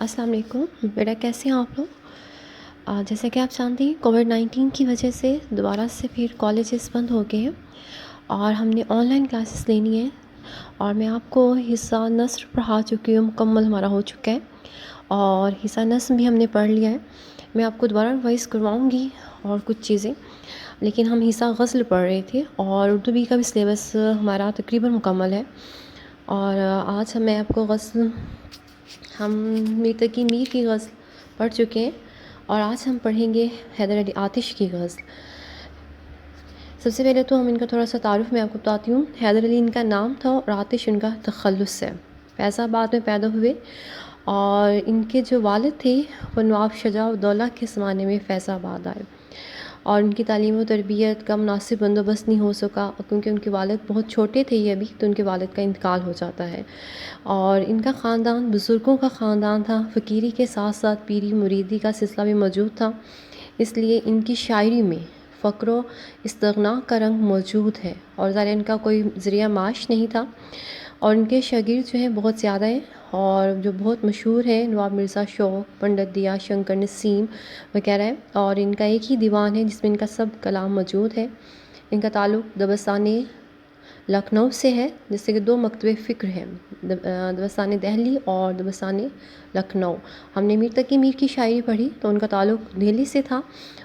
السلام علیکم بیٹا، کیسے ہیں آپ لوگ؟ جیسا کہ آپ جانتے ہیں کووڈ-19 کی وجہ سے دوبارہ سے پھر کالجز بند ہو گئے ہیں اور ہم نے آن لائن کلاسز لینی ہیں، اور میں آپ کو حصہ نثر پڑھا چکی ہوں، مکمل ہمارا ہو چکا ہے اور حصہ نظم بھی ہم نے پڑھ لیا ہے۔ میں آپ کو دوبارہ ریوائز کرواؤں گی اور کچھ چیزیں، لیکن ہم حصہ غزل پڑھ رہے تھے اور اردو بھی کا بھی سلیبس ہمارا تقریباً مکمل ہے۔ اور آج میں آپ کو غزل، ہم میر تقی میر کی غزل پڑھ چکے ہیں اور آج ہم پڑھیں گے حیدر علی آتش کی غزل۔ سب سے پہلے تو ہم ان کا تھوڑا سا تعارف میں آپ کو بتاتی ہوں۔ حیدر علی ان کا نام تھا اور آتش ان کا تخلص ہے۔ فیض آباد میں پیدا ہوئے اور ان کے جو والد تھے وہ نواب شجاع الدولہ کے زمانے میں فیض آباد آئے، اور ان کی تعلیم و تربیت کا مناسب بندوبست نہیں ہو سکا کیونکہ ان کے والد بہت چھوٹے تھے یہ ابھی، تو ان کے والد کا انتقال ہو جاتا ہے۔ اور ان کا خاندان بزرگوں کا خاندان تھا، فقیری کے ساتھ ساتھ پیری مریدی کا سلسلہ بھی موجود تھا، اس لیے ان کی شاعری میں فقر و استغنا کا رنگ موجود ہے، اور ظاہر ان کا کوئی ذریعہ معاش نہیں تھا۔ اور ان کے شاگرد جو ہیں بہت زیادہ ہیں، اور جو بہت مشہور ہیں نواب مرزا شوق، پنڈت دیا شنکر نسیم وغیرہ ہیں، اور ان کا ایک ہی دیوان ہے جس میں ان کا سب کلام موجود ہے۔ ان کا تعلق دبستان لکھنؤ سے ہے، جس سے کہ دو مکتبہ فکر ہیں، دبستان دہلی اور دبستان لکھنؤ۔ ہم نے میر تقی میر کی شاعری پڑھی تو ان کا تعلق دہلی سے تھا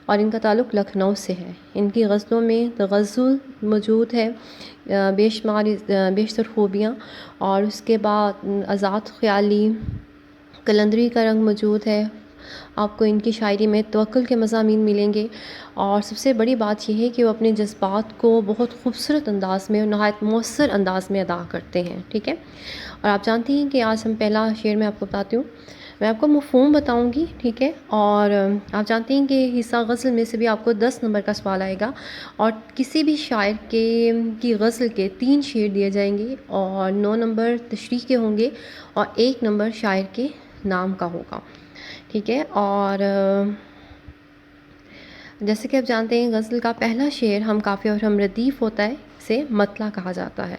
اور ان کا تعلق لکھنؤ سے ہے۔ ان کی غزلوں میں تغزل موجود ہے، بیشتر خوبیاں، اور اس کے بعد آزاد خیالی، قلندری کا رنگ موجود ہے۔ آپ کو ان کی شاعری میں توکل کے مضامین ملیں گے، اور سب سے بڑی بات یہ ہے کہ وہ اپنے جذبات کو بہت خوبصورت انداز میں اور نہایت مؤثر انداز میں ادا کرتے ہیں، ٹھیک ہے۔ اور آپ جانتے ہیں کہ آج ہم پہلا شعر میں آپ کو بتاتی ہوں، میں آپ کو مفہوم بتاؤں گی، ٹھیک ہے۔ اور آپ جانتے ہیں کہ حصہ غزل میں سے بھی آپ کو 10 نمبر کا سوال آئے گا، اور کسی بھی شاعر کی غزل کے 3 شعر دیے جائیں گے، اور 9 نمبر تشریح کے ہوں گے اور 1 نمبر شاعر کے نام کا ہوگا، ٹھیک ہے۔ اور جیسے کہ آپ جانتے ہیں غزل کا پہلا شعر ہم قافیہ اور ہم ردیف ہوتا ہے، اسے مطلع کہا جاتا ہے،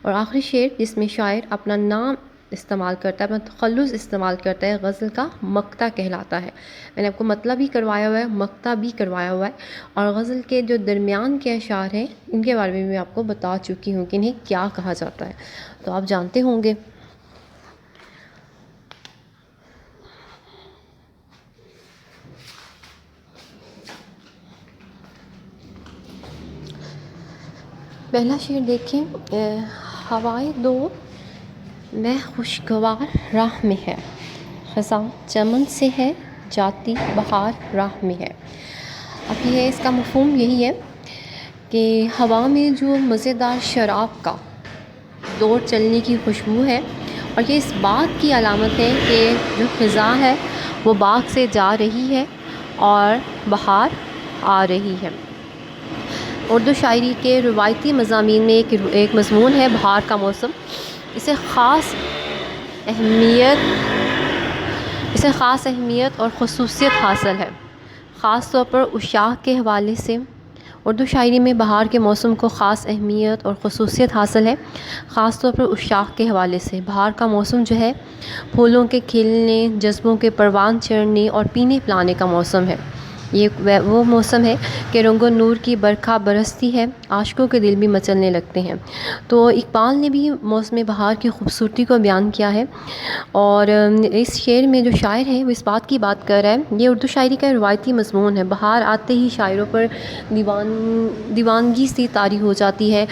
اور آخری شعر جس میں شاعر اپنا نام استعمال کرتا ہے، اپنا تخلص استعمال کرتا ہے، غزل کا مقطع کہلاتا ہے۔ میں نے آپ کو مطلع بھی کروایا ہوا ہے، مقطع بھی کروایا ہوا ہے، اور غزل کے جو درمیان کے اشعار ہیں ان کے بارے میں میں آپ کو بتا چکی ہوں کہ انہیں کیا کہا جاتا ہے، تو آپ جانتے ہوں گے۔ پہلا شعر دیکھیں، ہوائے دو میں خوشگوار راہ میں ہے، خزاں چمن سے ہے جاتی بہار راہ میں ہے۔ اب یہ اس کا مفہوم یہی ہے کہ ہوا میں جو مزیدار شراب کا دور چلنے کی خوشبو ہے، اور یہ اس بات کی علامت ہے کہ جو خزاں ہے وہ باغ سے جا رہی ہے اور بہار آ رہی ہے۔ اردو شاعری کے روایتی مضامین میں ایک مضمون ہے بہار کا موسم۔ اسے خاص اہمیت اور خصوصیت حاصل ہے، خاص طور پر اشاق کے حوالے سے۔ اردو شاعری میں بہار کے موسم کو خاص اہمیت اور خصوصیت حاصل ہے، خاص طور پر اشاق کے حوالے سے۔ بہار کا موسم جو ہے پھولوں کے کھلنے، جذبوں کے پروان چڑھنے اور پینے پلانے کا موسم ہے۔ یہ وہ موسم ہے کہ رنگ و نور کی برکھا برستی ہے، عاشقوں کے دل بھی مچلنے لگتے ہیں۔ تو اقبال نے بھی موسم بہار کی خوبصورتی کو بیان کیا ہے، اور اس شعر میں جو شاعر ہے وہ اس بات کی بات کر رہا ہے، یہ اردو شاعری کا روایتی مضمون ہے۔ بہار آتے ہی شاعروں پر دیوانگی سی طاری ہو جاتی ہے،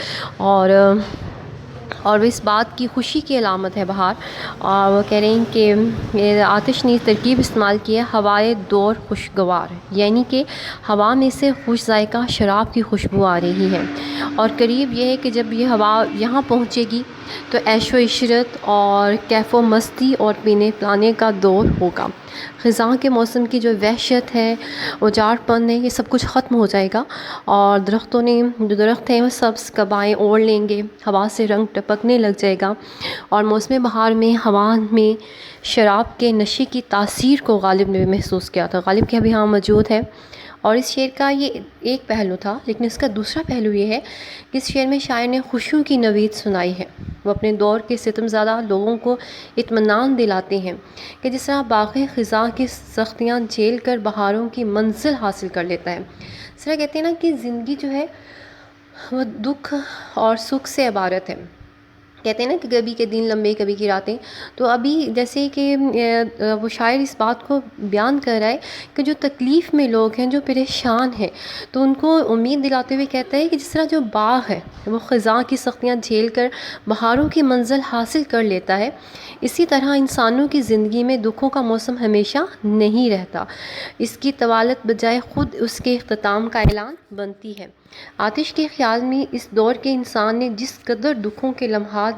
اور اس بات کی خوشی کی علامت ہے بہار، اور وہ کہہ رہے ہیں کہ آتش نے ترکیب استعمال کی ہے، ہوائے دور خوشگوار، یعنی کہ ہوا میں سے خوش ذائقہ شراب کی خوشبو آ رہی ہے، اور قریب یہ ہے کہ جب یہ ہوا یہاں پہنچے گی تو عیش و عشرت اور کیف و مستی اور پینے پلانے کا دور ہوگا۔ خزاں کے موسم کی جو وحشت ہے، اجاڑ پن ہے، یہ سب کچھ ختم ہو جائے گا، اور جو درخت ہیں وہ سبز قبائیں اوڑھ لیں گے، ہوا سے رنگ ٹپکنے لگ جائے گا، اور موسم بہار میں ہوا میں شراب کے نشے کی تاثیر کو غالب نے بھی محسوس کیا تھا۔ غالب کے ابھی یہاں موجود ہے، اور اس شعر کا یہ ایک پہلو تھا، لیکن اس کا دوسرا پہلو یہ ہے کہ اس شعر میں شاعر نے خوشیوں کی نوید سنائی ہے۔ وہ اپنے دور کے ستم زدہ لوگوں کو اطمینان دلاتے ہیں کہ جس طرح باغ خزاں کی سختیاں جھیل کر بہاروں کی منزل حاصل کر لیتا ہے، اس طرح کہتے ہیں نا کہ زندگی جو ہے وہ دکھ اور سکھ سے عبارت ہے۔ کہتے ہیں نا کہ کبھی کے دن لمبے کبھی کی راتیں، تو ابھی جیسے کہ وہ شاعر اس بات کو بیان کر رہا ہے کہ جو تکلیف میں لوگ ہیں، جو پریشان ہیں، تو ان کو امید دلاتے ہوئے کہتا ہے کہ جس طرح جو باغ ہے وہ خزاں کی سختیاں جھیل کر بہاروں کی منزل حاصل کر لیتا ہے، اسی طرح انسانوں کی زندگی میں دکھوں کا موسم ہمیشہ نہیں رہتا، اس کی طوالت بجائے خود اس کے اختتام کا اعلان بنتی ہے۔ آتش کے خیال میں اس دور کے انسان نے جس قدر دکھوں کے لمحات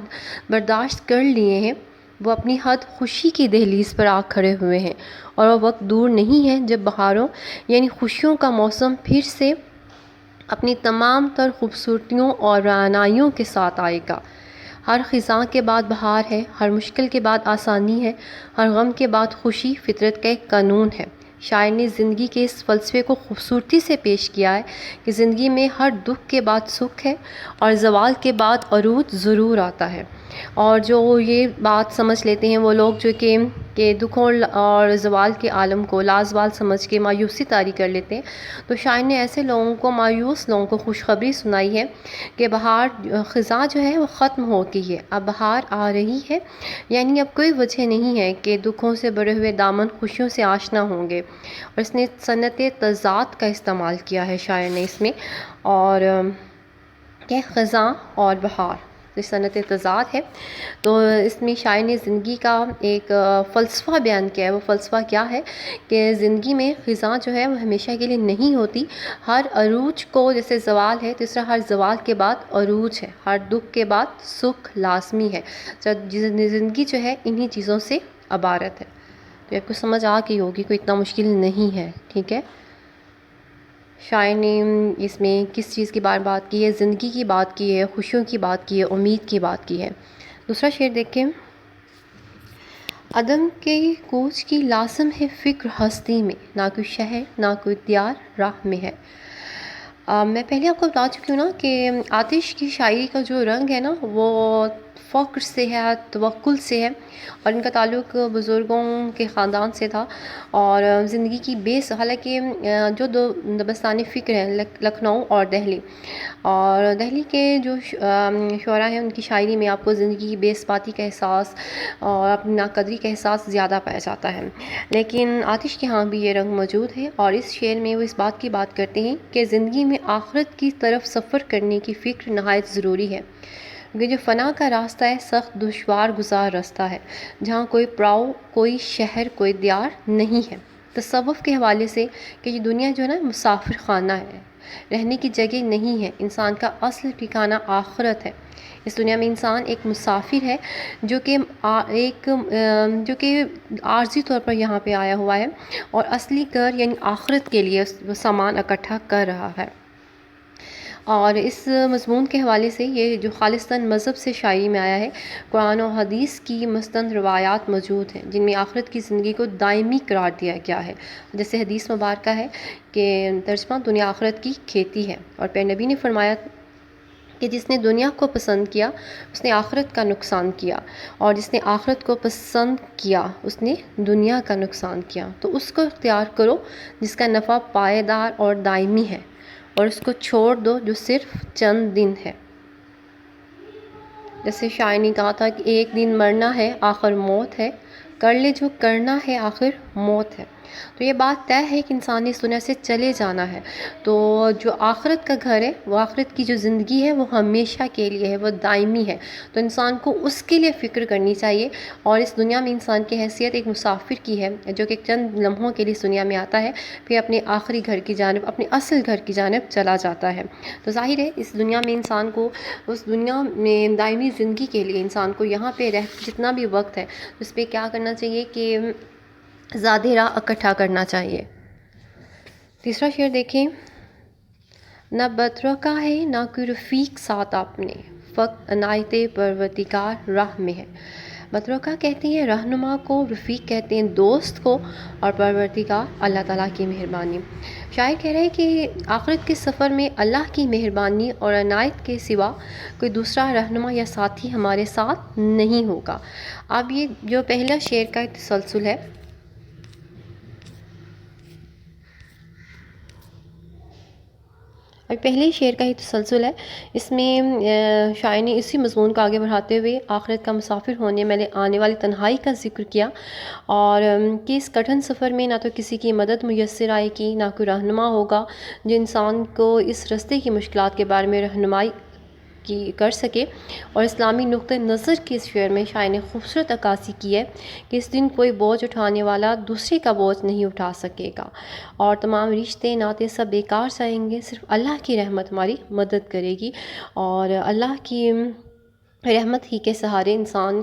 برداشت کر لیے ہیں، وہ اپنی حد خوشی کی دہلیز پر آ کھڑے ہوئے ہیں، اور وہ وقت دور نہیں ہے جب بہاروں یعنی خوشیوں کا موسم پھر سے اپنی تمام تر خوبصورتیوں اور رعنائیوں کے ساتھ آئے گا۔ ہر خزاں کے بعد بہار ہے، ہر مشکل کے بعد آسانی ہے، ہر غم کے بعد خوشی فطرت کا ایک قانون ہے۔ شاعر نے زندگی کے اس فلسفے کو خوبصورتی سے پیش کیا ہے کہ زندگی میں ہر دکھ کے بعد سکھ ہے، اور زوال کے بعد عروج ضرور آتا ہے۔ اور جو یہ بات سمجھ لیتے ہیں وہ لوگ جو کہ دکھوں اور زوال کے عالم کو لازوال سمجھ کے مایوسی طاری کر لیتے ہیں، تو شاعر نے ایسے لوگوں کو، مایوس لوگوں کو خوشخبری سنائی ہے کہ بہار خزاں جو ہے وہ ختم ہو گئی ہے، اب بہار آ رہی ہے، یعنی اب کوئی وجہ نہیں ہے کہ دکھوں سے بھرے ہوئے دامن خوشیوں سے آشنا ہوں گے۔ اور اس نے صنعت تضاد کا استعمال کیا ہے شاعر نے اس میں، اور کہ خزاں اور بہار صنعت تضاد ہے، تو اس میں شاعر نے زندگی کا ایک فلسفہ بیان کیا ہے۔ وہ فلسفہ کیا ہے کہ زندگی میں خزاں جو ہے وہ ہمیشہ کے لیے نہیں ہوتی، ہر عروج کو جیسے زوال ہے تو اس طرح ہر زوال کے بعد عروج ہے، ہر دکھ کے بعد سکھ لازمی ہے۔ زندگی جو ہے انہی چیزوں سے عبارت ہے۔ تو آپ کو سمجھ آ گئی ہوگی، کوئی اتنا مشکل نہیں ہے، ٹھیک ہے۔ شاعر نے اس میں کس چیز کی بات کی ہے؟ زندگی کی بات کی ہے، خوشیوں کی بات کی ہے، امید کی بات کی ہے۔ دوسرا شعر دیکھیں، عدم کے کوچ کی لازم ہے فکر ہستی میں، نہ کوئی شہر نہ کوئی دیار راہ میں ہے۔ میں پہلے آپ کو بتا چکی ہوں نا کہ آتش کی شاعری کا جو رنگ ہے نا وہ فخر سے ہے، توکل سے ہے، اور ان کا تعلق بزرگوں کے خاندان سے تھا، اور زندگی کی بیس، حالانکہ جو دو دبستانی فکر ہیں لکھنؤ اور دہلی، اور دہلی کے جو شعراء ہیں ان کی شاعری میں آپ کو زندگی کی بے ثباتی کا احساس اور اپنی ناقدری کا احساس زیادہ پایا جاتا ہے، لیکن آتش کے ہاں بھی یہ رنگ موجود ہے، اور اس شعر میں وہ اس بات کی بات کرتے ہیں کہ زندگی میں آخرت کی طرف سفر کرنے کی فکر نہایت ضروری ہے، کیونکہ جو فنا کا راستہ ہے سخت دشوار گزار راستہ ہے، جہاں کوئی پڑاؤ، کوئی شہر، کوئی دیار نہیں ہے۔ تصوف کے حوالے سے کہ یہ دنیا جو ہے نا مسافر خانہ ہے، رہنے کی جگہ نہیں ہے، انسان کا اصل ٹھکانہ آخرت ہے۔ اس دنیا میں انسان ایک مسافر ہے جو کہ عارضی طور پر یہاں پہ آیا ہوا ہے، اور اصلی گھر یعنی آخرت کے لیے وہ سامان اکٹھا کر رہا ہے۔ اور اس مضمون کے حوالے سے یہ جو خالصتاً مذہب سے شاعری میں آیا ہے، قرآن و حدیث کی مستند روایات موجود ہیں جن میں آخرت کی زندگی کو دائمی قرار دیا گیا ہے، جیسے حدیث مبارکہ ہے کہ ترجمہ دنیا آخرت کی کھیتی ہے، اور پھر نبی نے فرمایا کہ جس نے دنیا کو پسند کیا اس نے آخرت کا نقصان کیا، اور جس نے آخرت کو پسند کیا اس نے دنیا کا نقصان کیا، تو اس کو اختیار کرو جس کا نفع پائیدار اور دائمی ہے، اور اس کو چھوڑ دو جو صرف چند دن ہے۔ جیسے شاعر نے کہا تھا کہ ایک دن مرنا ہے آخر موت ہے، کر لے جو کرنا ہے آخر موت ہے۔ تو یہ بات طے ہے کہ انسان نے اس دنیا سے چلے جانا ہے، تو جو آخرت کا گھر ہے، وہ آخرت کی جو زندگی ہے وہ ہمیشہ کے لیے ہے، وہ دائمی ہے، تو انسان کو اس کے لیے فکر کرنی چاہیے، اور اس دنیا میں انسان کی حیثیت ایک مسافر کی ہے جو کہ چند لمحوں کے لیے اس دنیا میں آتا ہے، پھر اپنے آخری گھر کی جانب، اپنے اصل گھر کی جانب چلا جاتا ہے۔ تو ظاہر ہے اس دنیا میں انسان کو، اس دنیا میں دائمی زندگی کے لیے انسان کو یہاں پہ جتنا بھی وقت ہے اس پہ کیا کرنا چاہیے کہ زیادہ راہ اکٹھا کرنا چاہیے۔ تیسرا شعر دیکھیں، نہ بدرکا ہے نہ کوئی رفیق ساتھ اپنے، فقط عنایت پروردگار راہ میں ہے۔ متروکہ کہتے ہیں رہنما کو، رفیق کہتے ہیں دوست کو، اور پروردگار اللہ تعالیٰ کی مہربانی۔ شاعر کہہ رہے ہیں کہ آخرت کے سفر میں اللہ کی مہربانی اور عنایت کے سوا کوئی دوسرا رہنما یا ساتھی ہمارے ساتھ نہیں ہوگا۔ اب یہ جو پہلا شعر کا تسلسل ہے، اور پہلے شعر کا ہی تسلسل ہے، اس میں شاعر نے اسی مضمون کو آگے بڑھاتے ہوئے آخرت کا مسافر ہونے میں آنے والی تنہائی کا ذکر کیا، اور کہ اس کٹھن سفر میں نہ تو کسی کی مدد میسر آئے گی، نہ کوئی رہنما ہوگا جو انسان کو اس رستے کی مشکلات کے بارے میں رہنمائی کر سکے۔ اور اسلامی نقطہ نظر کے اس شعر میں شاعر نے خوبصورت عکاسی کی ہے کہ اس دن کوئی بوجھ اٹھانے والا دوسرے کا بوجھ نہیں اٹھا سکے گا، اور تمام رشتے ناطے سب بیکار جائیں گے، صرف اللہ کی رحمت ہماری مدد کرے گی، اور اللہ کی رحمت ہی کے سہارے انسان